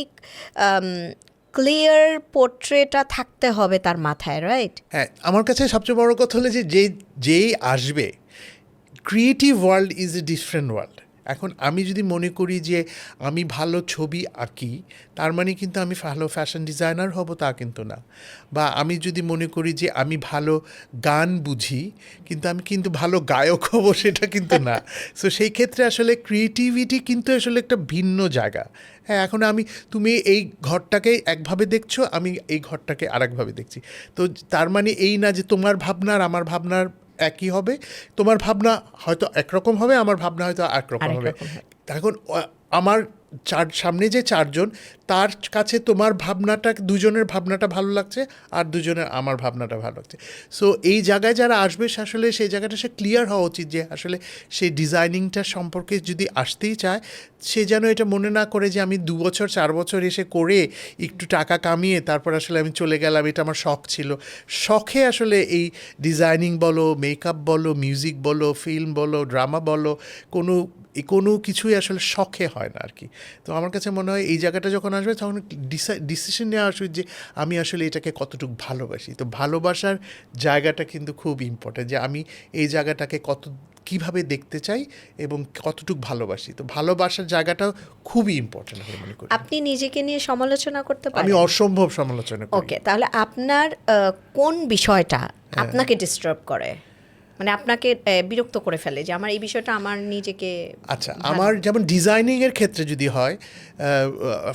ক্লিয়ার পোর্ট্রেটটা থাকতে হবে তার মাথায়, রাইট? হ্যাঁ, আমার কাছে সবচেয়ে বড় কথা হলো যে যেই আসবে, creative world is a different world. এখন আমি যদি মনে করি যে আমি ভালো ছবি আঁকি, তার মানে কিন্তু আমি ভালো ফ্যাশন ডিজাইনার হব তা কিন্তু না। বা আমি যদি মনে করি যে আমি ভালো গান বুঝি, কিন্তু আমি কিন্তু ভালো গায়ক হব, সেটা কিন্তু না। সো সেই ক্ষেত্রে আসলে ক্রিয়েটিভিটি কিন্তু আসলে একটা ভিন্ন জায়গা। হ্যাঁ, এখন তুমি এই ঘরটাকে একভাবে দেখছো, আমি এই ঘরটাকে আরেকভাবে দেখছি। তো তার মানে এই না যে তোমার ভাবনা আর আমার ভাবনার একই হবে। তোমার ভাবনা হয়তো একরকম হবে, আমার ভাবনা হয়তো একরকম হবে। এখন আমার সামনে যে চারজন, তার কাছে তোমার ভাবনাটা, দুজনের ভাবনাটা ভালো লাগছে, আর দুজনের আমার ভাবনাটা ভালো লাগছে। সো এই জায়গায় যারা আসবে, আসলে সেই জায়গাটা সে ক্লিয়ার হওয়া উচিত যে আসলে সেই ডিজাইনিংটা সম্পর্কে যদি আসতেই চায়, সে যেন এটা মনে না করে যে আমি 2 বছর 4 বছর এসে করে একটু টাকা কামিয়ে তারপর আসলে আমি চলে গেলাম, এটা আমার শখ ছিল। শখে আসলে এই ডিজাইনিং বলো, মেকআপ বলো, মিউজিক বলো, ফিল্ম বলো, ড্রামা বলো, কোনো কিছুই আসলে শখে হয় না আর কি। তো আমার কাছে মনে হয় এই জায়গাটা যখন আসবে, তখন ডিসিশন নেওয়া আসবে যে আমি আসলে এটাকে কতটুকু ভালোবাসি। তো ভালোবাসার জায়গাটা কিন্তু খুব ইম্পর্টেন্ট, যে আমি এই জায়গাটাকে কীভাবে দেখতে চাই এবং কতটুকু ভালোবাসি। তো ভালোবাসার জায়গাটাও খুবই ইম্পর্টেন্ট আমি মনে করি। আপনি নিজেকে নিয়ে সমালোচনা করতে পারেন? আমি অসম্ভব সমালোচনা করি। ওকে, তাহলে আপনার কোন বিষয়টা আপনাকে ডিস্টার্ব করে, মানে আপনাকে বিরক্ত করে ফেলে, যে আমার এই বিষয়টা আমার নিজেকে? আচ্ছা, আমার যেমন ডিজাইনিংয়ের ক্ষেত্রে যদি হয়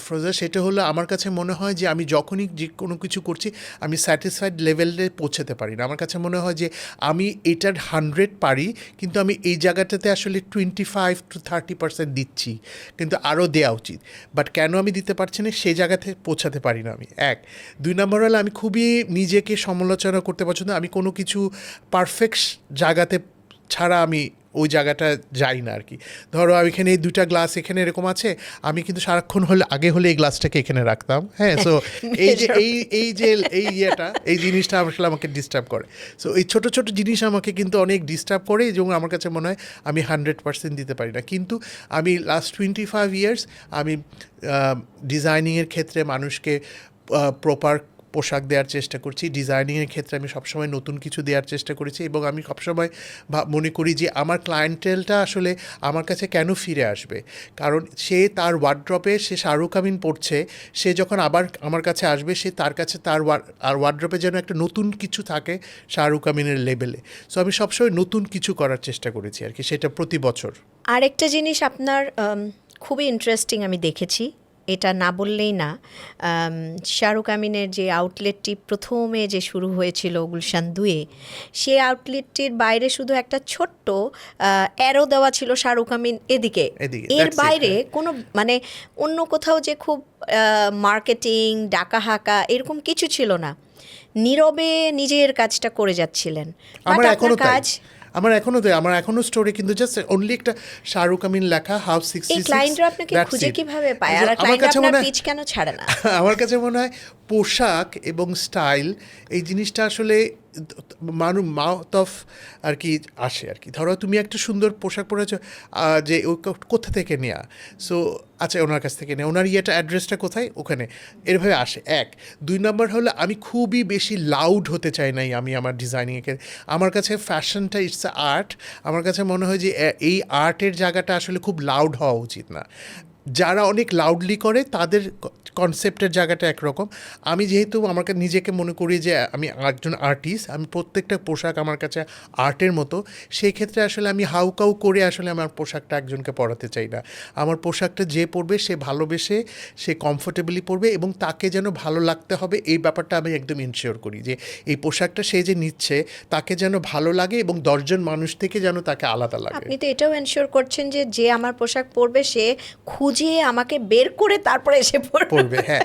ফ্রোজা, সেটা হলো আমার কাছে মনে হয় যে আমি যখনই যে কোনো কিছু করছি, আমি স্যাটিসফাইড লেভেলে পৌঁছাতে পারি না। আমার কাছে মনে হয় যে আমি এটার 100 পারি, কিন্তু আমি এই জায়গাটাতে আসলে 25 to 30% দিচ্ছি, কিন্তু আরও দেওয়া উচিত। বাট কেন আমি দিতে পারছি না, সেই জায়গাতে পৌঁছাতে পারি না আমি। 2 নম্বর হলো আমি খুবই নিজেকে সমালোচনা করতে পছন্দ। আমি কোনো কিছু পারফেক্ট জায়গাতে ছাড়া আমি ওই জায়গাটা যাই না আর কি। ধরো এখানে এই 2টা গ্লাস এখানে এরকম আছে, আমি কিন্তু সারাক্ষণ আগে হলে এই গ্লাসটাকে এখানে রাখতাম। হ্যাঁ, সো এই জিনিসটা আসলে আমাকে ডিস্টার্ব করে। সো এই ছোটো ছোটো জিনিস আমাকে কিন্তু অনেক ডিস্টার্ব করে, এবং আমার কাছে মনে হয় আমি 100% দিতে পারি না। কিন্তু আমি লাস্ট 25 ইয়ার্স আমি ডিজাইনিংয়ের ক্ষেত্রে মানুষকে প্রপার পোশাক দেওয়ার চেষ্টা করছি, ডিজাইনিংয়ের ক্ষেত্রে আমি সবসময় নতুন কিছু দেওয়ার চেষ্টা করেছি, এবং আমি সবসময় মনে করি যে আমার ক্লায়েন্টেলটা আসলে আমার কাছে কেন ফিরে আসবে, কারণ সে তার ওয়ার্ড্রপে সে শাহরুখ আমিন পড়ছে, সে যখন আবার আমার কাছে আসবে সে তার কাছে তার আর ওয়ার্ড্রপে যেন একটা নতুন কিছু থাকে শাহরুখ আমিনের লেভেলে। সো আমি সবসময় নতুন কিছু করার চেষ্টা করেছি আর কি, সেটা প্রতি বছর। আরেকটা জিনিস আপনার খুবই ইন্টারেস্টিং আমি দেখেছি, এটা না বললেই না। শাহরুখ আমিনের যে আউটলেটটি প্রথমে যে শুরু হয়েছিল গুলশান 2-এ, সেই আউটলেটটির বাইরে শুধু একটা ছোট্ট অ্যারো দেওয়া ছিল শাহরুখ আমিন এদিকে, এদিকে, এর that's it, বাইরে হ্যাঁ। কোনো মানে অন্য কোথাও যে খুব মার্কেটিং ডাকা হাঁকা এরকম কিছু ছিল না, নীরবে নিজের কাজটা করে যাচ্ছিলেন। But আমার আপনার এখনো তাই, কাজ আমার এখনো স্টোরে কিন্তু জাস্ট অনলি একটা শাহরুখ আমিন লেখা হাউস 66, এই ক্লায়েন্টরা আপনাকে that's খুঁজে it. কিভাবে পায়, আর আমার ক্লায়েন্ট কাছে আপনার মনে হয় পিচ কেন ছাড়ে না? আমার কাছে মনে হয় পোশাক এবং স্টাইল এই জিনিসটা আসলে মাউথ অফ আর কি আসে আর কি। ধরো তুমি একটা সুন্দর পোশাক পরেছো, যে ও কোথা থেকে নেয়া, সো আচ্ছা ওনার কাছ থেকে নেওয়া, ওনার অ্যাড্রেসটা কোথায়, ওখানে, এরভাবে আসে। 1, 2 নম্বর হলো আমি খুবই বেশি লাউড হতে চাই নাই আমি আমার ডিজাইনিংয়ে। আমার কাছে ফ্যাশনটা ইটস আর্ট, আমার কাছে মনে হয় যে এই আর্টের জায়গাটা আসলে খুব লাউড হওয়া উচিত না। যারা অনেক লাউডলি করে তাদের কনসেপ্টের জায়গাটা একরকম। আমি যেহেতু আমাকে নিজেকে মনে করি যে আমি একজন আর্টিস্ট, আমি প্রত্যেকটা পোশাক আমার কাছে আর্টের মতো, সেই ক্ষেত্রে আসলে আমি হাউকাউ করে আসলে আমার পোশাকটা একজনকে পরাতে চাই না। আমার পোশাকটা যে পরবে সে ভালোবেসে, সে কমফোর্টেবলি পরবে, এবং তাকে যেন ভালো লাগতে হবে, এই ব্যাপারটা আমি একদম ইনশিওর করি যে এই পোশাকটা সে যে নিচ্ছে তাকে যেন ভালো লাগে এবং 10 জন মানুষ থেকে যেন তাকে আলাদা লাগে। আপনি তো এটাও এনশিওর করছেন যে যে আমার পোশাক পরবে সে খুঁজে আমাকে বের করে তারপরে এসে পড়বে, হ্যাঁ।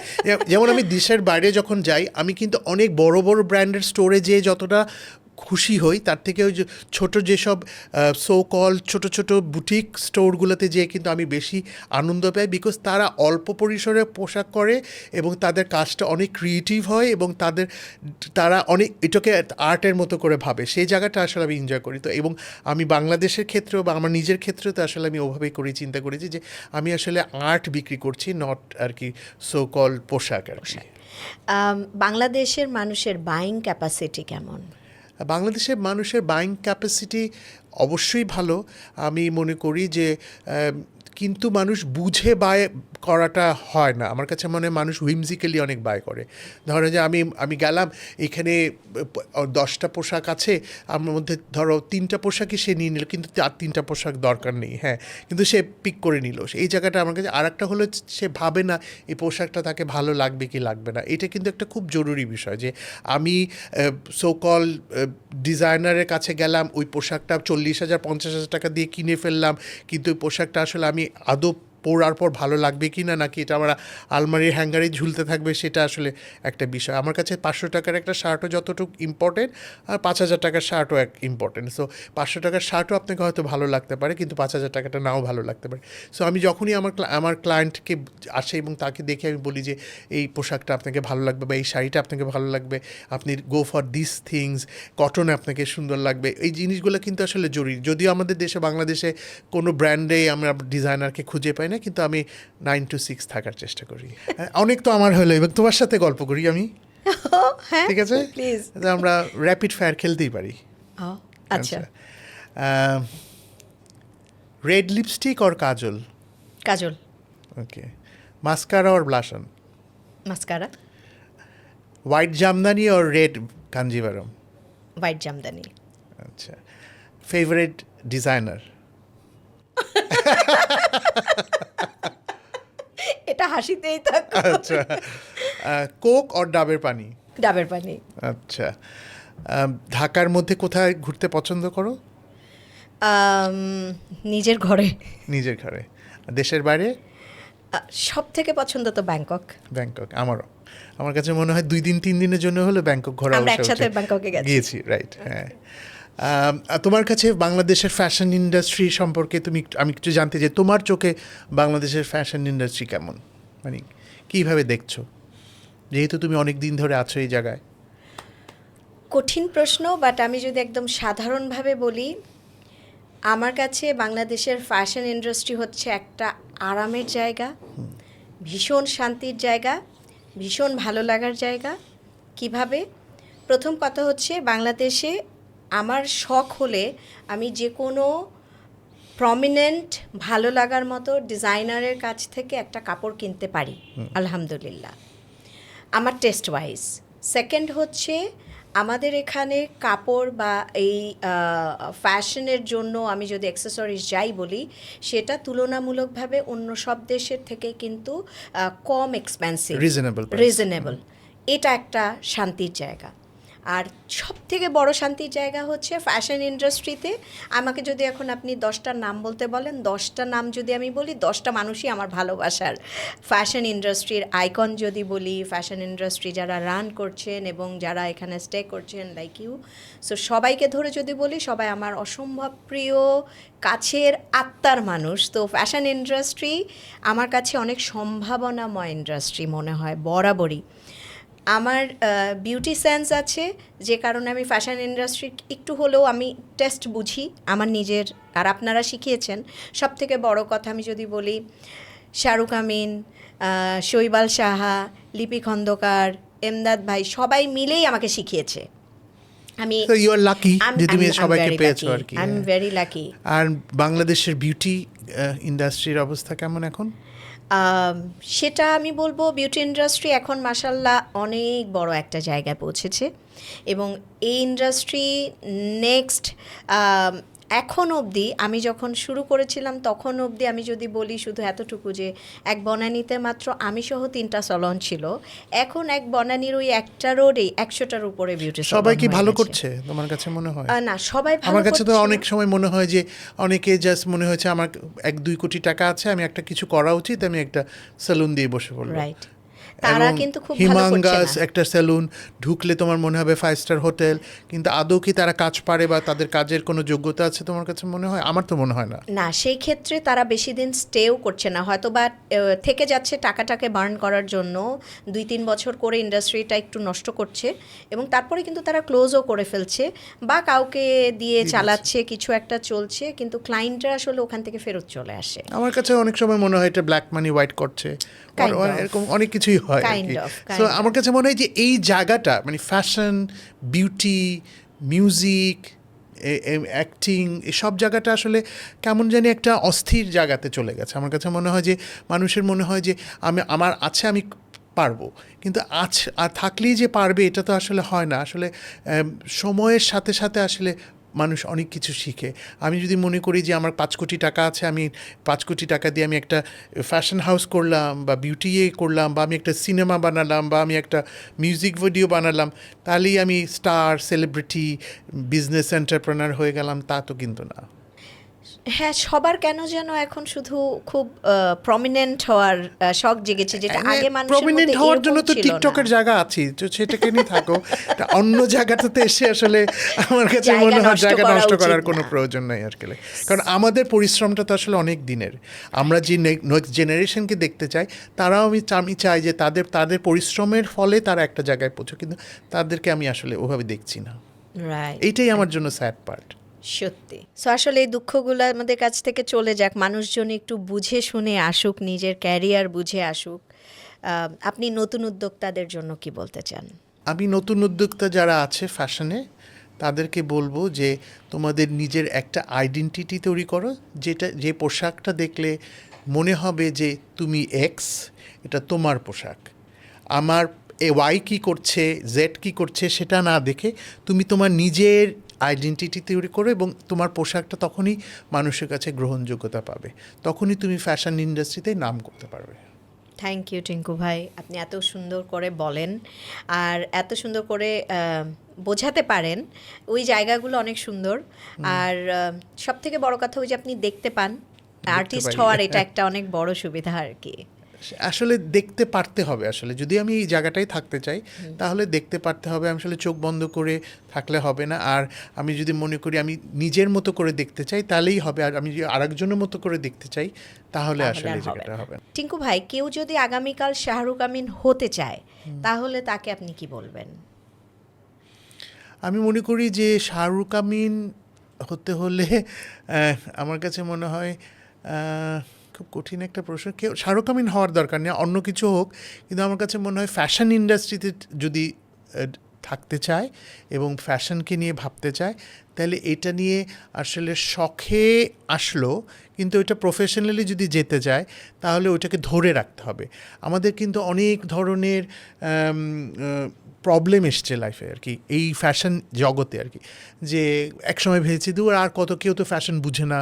যেমন আমি দেশের বাইরে যখন যাই, আমি কিন্তু অনেক বড় বড় ব্র্যান্ডের স্টোরে যেয়ে যতটা খুশি হই তার থেকে ওই যে ছোটো যেসব সো কল ছোটো ছোটো বুটিক স্টোরগুলোতে যেয়ে কিন্তু আমি বেশি আনন্দ পাই, বিকজ তারা অল্প পরিসরে পোশাক করে এবং তাদের কাজটা অনেক ক্রিয়েটিভ হয়, এবং তারা অনেক এটাকে আর্টের মতো করে ভাবে, সেই জায়গাটা আসলে আমি এনজয় করি। তো এবং আমি বাংলাদেশের ক্ষেত্রেও বা আমার নিজের ক্ষেত্রেও তো আসলে আমি ওভাবেই চিন্তা করেছি যে আমি আসলে আর্ট বিক্রি করছি, নট আর কি সো কল পোশাক আর কি। বাংলাদেশের মানুষের বাইং ক্যাপাসিটি কেমন? বাংলাদেশের মানুষের বাইং ক্যাপাসিটি অবশ্যই ভালো, আমি মনে করি যে কিন্তু মানুষ বুঝে বাই করাটা হয় না। আমার কাছে মনে হয় মানুষ হুইমজিক্যালি অনেক বাই করে। ধরো যে আমি গেলাম, এখানে 10টা পোশাক আছে, আমার মধ্যে ধরো 3টা পোশাকই সে নিয়ে নিল, কিন্তু তার 3টা পোশাক দরকার নেই, হ্যাঁ, কিন্তু সে পিক করে নিল। এই জায়গাটা আমার কাছে। আর একটা হলো সে ভাবে না এই পোশাকটা তাকে ভালো লাগবে কি লাগবে না। এটা কিন্তু একটা খুব জরুরি বিষয় যে আমি সোকল ডিজাইনারের কাছে গেলাম, ওই পোশাকটা 40,000 50,000 টাকা দিয়ে কিনে ফেললাম, কিন্তু ওই পোশাকটা আসলে আমি আদৌ পরার পর ভালো লাগবে কি না, নাকি এটা আমার আলমারির হ্যাঙ্গারে ঝুলতে থাকবে, সেটা আসলে একটা বিষয়। আমার কাছে 500 টাকার একটা শার্টও যতটুকু ইম্পর্টেন্ট, আর 5,000 টাকার শার্টও এক ইম্পর্টেন্ট। সো 500 টাকার শার্টও আপনাকে হয়তো ভালো লাগতে পারে, কিন্তু 5,000 টাকাটা নাও ভালো লাগতে পারে। সো আমি যখনই আমার ক্লায়েন্টকে আসে এবং তাকে দেখে আমি বলি যে এই পোশাকটা আপনাকে ভালো লাগবে বা এই শাড়িটা আপনাকে ভালো লাগবে, আপনি গো ফর দিস থিংস, কটনে আপনাকে সুন্দর লাগবে, এই জিনিসগুলো কিন্তু আসলে জরুরি। যদিও আমাদের দেশে বাংলাদেশে কোনো ব্র্যান্ডে আমরা ডিজাইনারকে খুঁজে পাই না, কিন্তু আমি 9 to 6 থাকার চেষ্টা করি। অনেক তো আমার হলো, এবং তোমার সাথে গল্প করি আমি, ঠিক আছে? প্লিজ, আমরা র্যাপিড ফায়ার খেলতেই পারি। আচ্ছা। রেড লিপস্টিক আর কাজল? কাজল। ওকে। মাস্কারা আর ব্লাশন? মাস্কারা। হোয়াইট জামদানি আর রেড কাঞ্জিভারম? হোয়াইট জামদানি। আচ্ছা। Favourite designer? এটা হাসিতেই থাকো। আচ্ছা। কোক আর ডাবের পানি? ডাবের পানি। আচ্ছা। ঢাকার মধ্যে কোথায় ঘুরতে পছন্দ করো? নিজের ঘরে। নিজের ঘরে। দেশের বাইরে? সব থেকে পছন্দ তো ব্যাংকক। ব্যাংকক, আমারও। আমার কাছে মনে হয় 2 দিন 3 দিনের জন্য হলে ব্যাংকক ঘোরা আমরা একসাথে ব্যাংককে গিয়েছি, রাইট, হ্যাঁ। তোমার কাছে বাংলাদেশের ফ্যাশন ইন্ডাস্ট্রি সম্পর্কে আমি একটু জানতে চাই, তোমার চোখে বাংলাদেশের ফ্যাশন ইন্ডাস্ট্রি কেমন, মানে কীভাবে দেখছো, যেহেতু তুমি অনেক দিন ধরে আছো এই জায়গায়? কঠিন প্রশ্ন, বাট আমি যদি একদম সাধারণভাবে বলি, আমার কাছে বাংলাদেশের ফ্যাশন ইন্ডাস্ট্রি হচ্ছে একটা আরামের জায়গা, ভীষণ শান্তির জায়গা, ভীষণ ভালো লাগার জায়গা, কিভাবে? প্রথম কথা হচ্ছে বাংলাদেশে আমার শখ হলে আমি যে কোনো প্রমিনেন্ট ভালো লাগার মতো ডিজাইনারের কাছ থেকে একটা কাপড় কিনতে পারি, আলহামদুলিল্লাহ, আমার টেস্ট ওয়াইজ। সেকেন্ড হচ্ছে আমাদের এখানে কাপড় বা এই ফ্যাশনের জন্য আমি যদি অ্যাক্সেসরিজ যাই বলি, সেটা তুলনামূলকভাবে অন্য সব দেশের থেকে কিন্তু কম এক্সপেন্সিভ, রিজনেবল। এটা একটা শান্তির জায়গা। আর সব থেকে বড় শান্তির জায়গা হচ্ছে ফ্যাশন ইন্ডাস্ট্রিতে। আমাকে যদি এখন আপনি 10টার নাম বলতে বলেন, 10টা নাম যদি আমি বলি, 10টা মানুষই আমার ভালোবাসার। ফ্যাশন ইন্ডাস্ট্রির আইকন যদি বলি, ফ্যাশন ইন্ডাস্ট্রি যারা রান করছেন এবং যারা এখানে স্টে করছেন, লাইক ইউ, সো সবাইকে ধরে যদি বলি, সবাই আমার অসম্ভব প্রিয় কাছের আত্মার মানুষ। তো ফ্যাশন ইন্ডাস্ট্রি আমার কাছে অনেক সম্ভাবনাময় ইন্ডাস্ট্রি মনে হয় বরাবরই। আমার বিউটি সেন্স আছে, যে কারণে আমি ফ্যাশন ইন্ডাস্ট্রি একটু হলেও আমি টেস্ট বুঝি আমার নিজের, আর আপনারা শিখিয়েছেন। সব থেকে বড় কথা আমি যদি বলি, শাহরুখ আমিন, শৈবাল সাহা, লিপি খন্দকার, এমদাদ ভাই সবাই মিলেই আমাকে শিখিয়েছে। আমি So you are lucky যে তুমি সবাইকে পেয়েছো আর কি। I am very lucky. আর বাংলাদেশের বিউটি ইন্ডাস্ট্রির অবস্থা কেমন এখন? সেটা আমি বলবো বিউটি ইন্ডাস্ট্রি এখন মাশাল্লাহ অনেক বড় একটা জায়গায় পৌঁছেছে, এবং এই ইন্ডাস্ট্রি নেক্সট এখন অবধি, আমি যখন শুরু করেছিলাম তখন অবধি আমি যদি বলি শুধু এতটুকু যে এক বনানীতে মাত্র আমি সহ 3টা সলন ছিল। এখন এক বনানীর ওই একটা রোডেই 100টার উপরে বিউটি সলন। সবাই কি ভালো করছে তোমার কাছে মনে হয়? না, সবাই ভালো আমার কাছে তো করছে না। অনেক সময় মনে হয় যে অনেকে জাস্ট মনে হয়েছে আমার 1-2 কোটি টাকা আছে, আমি একটা কিছু করা উচিত, আমি একটা সেলুন দিয়ে বসে পড়লাম। রাইট, তারা এবং কিন্তু খুব ভালো করছে হিমাঙ্গাস না। একটা সেলুন ঢুকলে তোমার মনে হবে 5 স্টার হোটেল, কিন্তু আদৌ কি তারা কাজ পারে বা তাদের কাজের কোনো যোগ্যতা আছে তোমার কাছে মনে হয়? আমার তো মনে হয় না। না, সেই ক্ষেত্রে তারা বেশি দিন স্টেও করছে না, হয়তো বা থেকে যাচ্ছে টাকাটাকে বার্ন করার জন্য, 2-3 বছর করে ইন্ডাস্ট্রিটা একটু নষ্ট করছে, এবং তারপরে কিন্তু তারা ক্লোজও করে ফেলছে বা কাউকে দিয়ে চালাচ্ছে, কিছু একটা চলছে, কিন্তু ক্লায়েন্টরা আসলে ওখান থেকে ফেরত চলে আসে। আমার কাছে অনেক সময় মনে হয় এটা ব্ল্যাক মানি হোয়াইট করছে, Kind of. এরকম অনেক কিছুই হয়। Kind of. সো আমার কাছে মনে হয় যে এই জায়গাটা মানে ফ্যাশন, বিউটি, মিউজিক, অ্যাক্টিং, এসব জায়গাটা আসলে কেমন জানি একটা অস্থির জায়গাতে চলে গেছে। আমার কাছে মনে হয় যে মানুষের মনে হয় যে আমার আছে, আমি পারবো, কিন্তু আর থাকলেই যে পারবে এটা তো আসলে হয় না। আসলে সময়ের সাথে সাথে আসলে মানুষ অনেক কিছু শিখে। আমি যদি মনে করি যে আমার 5 কোটি টাকা আছে, আমি 5 কোটি টাকা দিয়ে আমি একটা ফ্যাশন হাউস করলাম বা বিউটি করলাম, বা আমি একটা সিনেমা বানালাম, বা আমি একটা মিউজিক ভিডিও বানালাম, তাহলেই আমি স্টার, সেলিব্রিটি, বিজনেস এন্টারপ্রেনার হয়ে গেলাম, তা তো কিন্তু না। হ্যাঁ, সবার কেন যেন এখন শুধু খুব প্রমিনেন্ট হওয়ার শখ জেগেছে, যেটা আগে মানুষের প্রমিনেন্ট মধ্যে হওয়ার এরকম জন্য তো ছিল টিকটকের না। জায়গা আছে, তো সেটাকে নিয়ে থাকো। তা অন্য জায়গাটাতে এসে আসলে আমার কাছে জায়গা মনে হয় নষ্ট জায়গা করা নষ্ট উচিত করার কোনো না। প্রয়োজন নাই আসলে। কারণ আমাদের পরিশ্রমটা তো আসলে অনেক দিনের। আমরা যে নেক্সট জেনারেশনকে দেখতে চাই, তারাও আমি চাই যে তাদের পরিশ্রমের ফলে তারা একটা জায়গায় পৌঁছে, কিন্তু তাদেরকে আমি আসলে ওভাবে দেখছি না। রাইট, এইটাই আমার জন্য স্যাড পার্ট। সত্যি। সো আসলে এই দুঃখগুলো আমাদের কাছ থেকে চলে যাক, মানুষজন একটু বুঝে শুনে আসুক, নিজের ক্যারিয়ার বুঝে আসুক। আপনি নতুন উদ্যোক্তাদের জন্য কি বলতে চান? আমি নতুন উদ্যোক্তা যারা আছে ফ্যাশনে, তাদেরকে বলবো যে তোমাদের নিজের একটা আইডেন্টিটি তৈরি করো, যে পোশাকটা দেখলে মনে হবে যে তুমি এক্স, এটা তোমার পোশাক। আমার ওয়াই কী করছে, জেড কী করছে সেটা না দেখে তুমি তোমার নিজের আইডেন্টিটি তৈরি করো, এবং তোমার পোশাকটা তখনই মানুষের কাছে গ্রহণযোগ্যতা পাবে, তখনই তুমি ফ্যাশন ইন্ডাস্ট্রিতে নাম করতে পারবে। থ্যাংক ইউ টিঙ্কু ভাই, আপনি এত সুন্দর করে বলেন আর এত সুন্দর করে বোঝাতে পারেন। ওই জায়গাগুলো অনেক সুন্দর। আর সব থেকে বড় কথা ওই যে আপনি দেখতে পান, আর্টিস্ট পাই। হওয়ার এটা একটা অনেক বড় সুবিধা আর কি। আসলে দেখতে পারতে হবে। আসলে যদি আমি এই জায়গাটাই থাকতে চাই, তাহলে দেখতে পারতে হবে। আমি আসলে চোখ বন্ধ করে থাকলে হবে না। আর আমি যদি মনে করি আমি নিজের মতো করে দেখতে চাই, তাহলেই হবে। আর আমি যদি আরেকজনের মতো করে দেখতে চাই, তাহলে আসলে এই জায়গাটা হবে না। টিঙ্কু ভাই, কেউ যদি আগামীকাল শাহরুখ আমিন হতে চায়, তাহলে তাকে আপনি কি বলবেন? আমি মনে করি যে শাহরুখ আমিন হতে হলে আমার কাছে মনে হয় খুব কঠিন একটা প্রশ্ন। শাহরুখ আমিন হওয়ার দরকার নেই, অন্য কিছু হোক, কিন্তু আমার কাছে মনে হয় ফ্যাশন ইন্ডাস্ট্রিতে যদি থাকতে চায় এবং ফ্যাশনকে নিয়ে ভাবতে চায়, তাহলে এটা নিয়ে আসলে শখে আসলো, কিন্তু ওইটা প্রফেশনালি যদি যেতে যায় তাহলে ওইটাকে ধরে রাখতে হবে। আমাদের কিন্তু অনেক ধরনের প্রবলেম এসছে লাইফে আর কি, এই ফ্যাশন জগতে আর কি, যে একসময় ভেবেছি দূর আর কত, কেউ তো ফ্যাশন বুঝে না,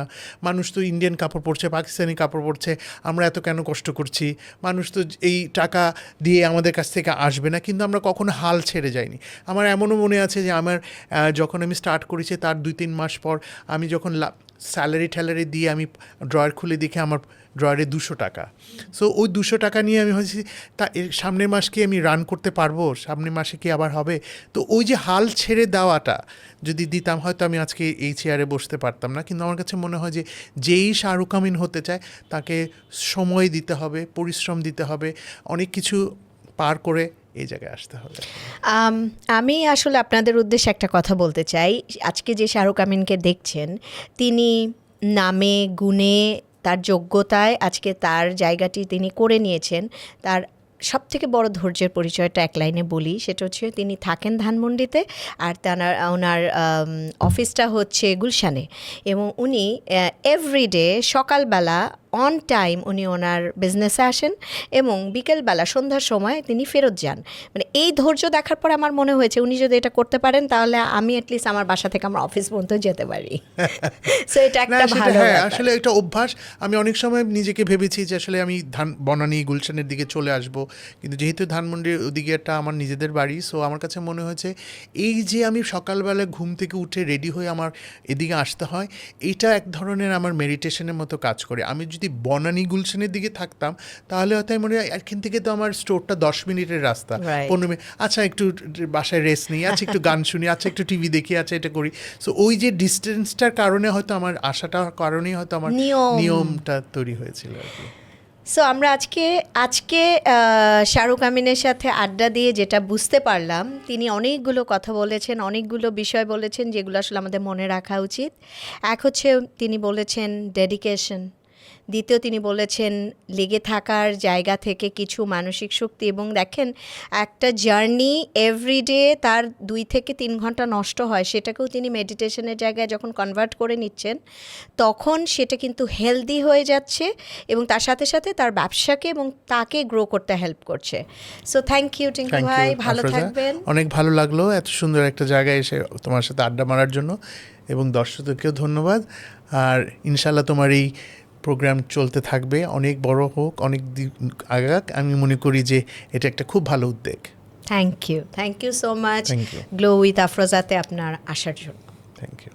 মানুষ তো ইন্ডিয়ান কাপড় পরছে, পাকিস্তানি কাপড় পরছে, আমরা এত কেন কষ্ট করছি, মানুষ তো এই টাকা দিয়ে আমাদের কাছ থেকে আসবে না। কিন্তু আমরা কখনো হাল ছেড়ে যাইনি। আমার এমনও মনে আছে যে আমার যখন আমি স্টার্ট করেছি তার 2-3 মাস পর আমি যখন স্যালারি দিয়ে আমি ড্রয়ার খুলে দেখে আমার ড্রয়ারে 200 টাকা। সো ওই 200 টাকা নিয়ে আমি ভাবছি তা এর সামনের মাস কি আমি রান করতে পারবো, সামনের মাসে কি আবার হবে। তো ওই যে হাল ছেড়ে দেওয়াটা যদি দিতাম হয়তো আমি আজকে এই চেয়ারে বসতে পারতাম না। কিন্তু আমার কাছে মনে হয় যে যেই শাহরুখ আমিন হতে চায় তাকে সময় দিতে হবে, পরিশ্রম দিতে হবে, অনেক কিছু পার করে এই জায়গায় আসতে হবে। আমি আসলে আপনাদের উদ্দেশ্যে একটা কথা বলতে চাই। আজকে যে শাহরুখ আমিনকে দেখছেন, তিনি নামে গুণে তার যোগ্যতায় আজকে তার জায়গাটি তিনি করে নিয়েছেন। তার সবথেকে বড় ধৈর্যের পরিচয়টা এক লাইনে বলি, সেটা হচ্ছে তিনি থাকেন ধানমন্ডিতে আর ওনার অফিসটা হচ্ছে গুলশানে, এবং উনি এভরিডে সকালবেলা অন টাইম উনি ওনার বিজনেসে আসেন এবং বিকেলবেলা সন্ধ্যার সময় তিনি ফেরত যান। মানে এই ধৈর্য দেখার পর আমার মনে হয়েছে উনি যদি এটা করতে পারেন তাহলে আমি অ্যাটলিস্ট আমার বাসা থেকে আমার অফিস পর্যন্ত যেতে পারি। সো এটা একটা ভালো ব্যাপার। আসলে একটা অভ্যাস। আমি অনেক সময় নিজেকে ভেবেছি যে আসলে আমি বনানী গুলশানের দিকে চলে আসব, কিন্তু যেহেতু ধানমন্ডির ওদিকে একটা আমার নিজেদের বাড়ি, সো আমার কাছে মনে হয়েছে এই যে আমি সকালবেলা ঘুম থেকে উঠে রেডি হয়ে আমার এদিকে আসতে হয়, এটা এক ধরনের আমার মেডিটেশনের মতো কাজ করে। আমি যদি বনানী গুলশানের দিকে থাকতাম তাহলে হয়তো আমি মনে হয় এখান থেকে তো আমার স্টোরটা 10 মিনিটের রাস্তা, 15 মিনিট, আচ্ছা একটু বাসায় রেস্ট নিই, আচ্ছা একটু গান শুনি, আচ্ছা একটু টিভি দেখি, আচ্ছা এটা করি। সো ওই যে ডিস্টেন্সটার কারণে হয়তো আমার আশাটার কারণেই হয়তো আমার নিয়মটা তৈরি হয়েছিল আর কি। সো আমরা আজকে শাহরুখ আমিনের সাথে আড্ডা দিয়ে যেটা বুঝতে পারলাম, তিনি অনেকগুলো কথা বলেছেন, অনেকগুলো বিষয় বলেছেন যেগুলো আসলে আমাদের মনে রাখা উচিত। এক হচ্ছে তিনি বলেছেন ডেডিকেশন, দ্বিতীয় তিনি বলেছেন লেগে থাকার জায়গা থেকে কিছু মানসিক শক্তি, এবং দেখেন একটা জার্নি এভরিডে তার 2 থেকে 3 ঘন্টা নষ্ট হয়, সেটাকেও তিনি মেডিটেশনের জায়গায় যখন কনভার্ট করে নিচ্ছেন তখন সেটা কিন্তু হেলদি হয়ে যাচ্ছে এবং তার সাথে সাথে তার ব্যবসাকে এবং তাকে গ্রো করতে হেল্প করছে। সো থ্যাংক ইউ টিঙ্কু ভাই, ভালো থাকবেন। অনেক ভালো লাগলো এত সুন্দর একটা জায়গায় এসে তোমার সাথে আড্ডা মারার জন্য, এবং দর্শকদেরকেও ধন্যবাদ। আর ইনশাল্লাহ তোমার এই প্রোগ্রাম চলতে থাকবে, অনেক বড় হোক, অনেক দিন আগাক। আমি মনে করি যে এটা একটা খুব ভালো উদ্যোগ। Thank you so much glow with আফরোজাতে আপনার আসার জন্য। Thank you.